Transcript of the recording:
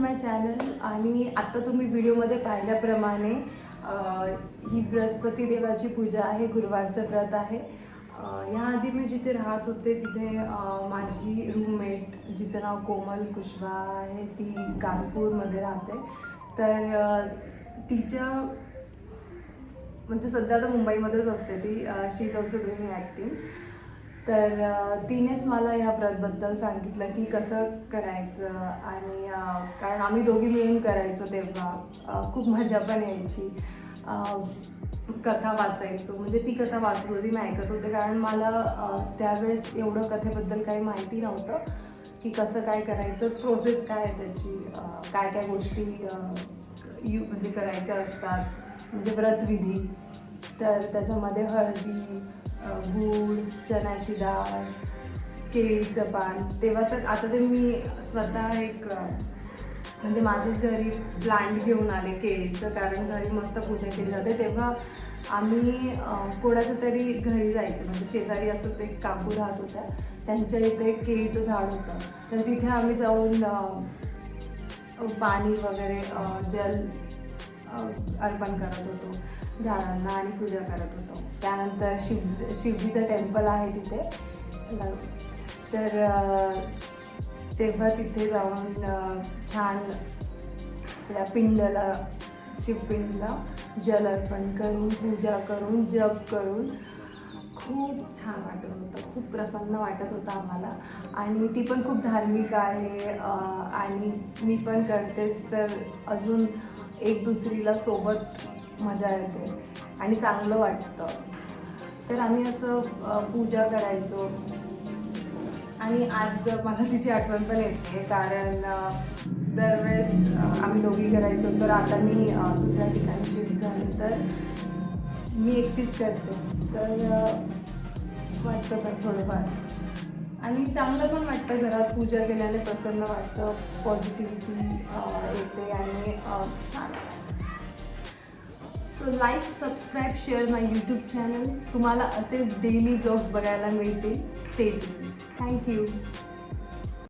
माय channel. आणि आता तुम्ही व्हिडिओमध्ये पाहिल्याप्रमाणे ही बृहस्पती देवाची पूजा आहे, गुरुवारचं व्रत आहे. याआधी मी जिथे राहत होते तिथे माझी रूममेट जिचं नाव कोमल कुशवाहा आहे, ती कानपूरमध्ये राहते. तर तिच्या म्हणजे सध्या आता मुंबईमध्येच असते ती. शी इज ऑल्सो डुईंग ॲक्टिंग. तर तिनेच मला ह्या व्रतबद्दल सांगितलं की कसं करायचं. आणि कारण आम्ही दोघी मिळून करायचो तेव्हा खूप मजा पण यायची. कथा वाचायचो, म्हणजे ती कथा वाचत होती, मी ऐकत होते. कारण मला त्यावेळेस एवढं कथेबद्दल काही माहिती नव्हतं की कसं काय करायचं, प्रोसेस काय आहे त्याची, काय काय गोष्टी म्हणजे करायच्या असतात, म्हणजे व्रतविधी. तर त्याच्यामध्ये हळदी, गूळ, चण्याची डाळ, केळीचं पान. तेव्हा तर आता ते मी स्वतः एक म्हणजे माझंच घरी प्लांट घेऊन आले केळीचं, कारण घरी मस्त पूजा केली जाते. तेव्हा आम्ही कोणाच्या तरी घरी जायचं, म्हणजे शेजारी असंच एक काकू राहत होत्या, त्यांच्या इथे एक केळीचं झाड होतं. तर तिथे आम्ही जाऊन पाणी वगैरे जल अर्पण करत होतो झाडांना आणि पूजा करत होतो. त्यानंतर शिवजीचं टेम्पल आहे तिथे. तर तेव्हा तिथे जाऊन छान आपल्या पिंडला, शिवपिंडला जल अर्पण करून, पूजा करून, जप करून खूप छान वाटत होतं, खूप प्रसन्न वाटत होतं आम्हाला. आणि ती पण खूप धार्मिक आहे आणि मी पण करतेच, तर अजून एक दुसरीला सोबत मजा येते आणि चांगलं वाटतं. तर आम्ही असं पूजा करायचो. आणि आज मला तिची आठवण पण येते, कारण दरवेळेस आम्ही दोघी करायचो. तर आता मी दुसऱ्या ठिकाणी शिफ्ट झाले, तर मी एकटीच करते. तर वाटतं तर थोडंफार, आणि चांगलं पण वाटतं. घरात पूजा केल्याने प्रसन्न वाटतं, पॉझिटिव्हिटी येते आणि छान. सो लाईक, सबस्क्राईब, शेअर माय यूट्यूब चॅनल. तुम्हाला असेच डेली ब्लॉग्स बघायला मिळतील. Stay tuned. थँक्यू.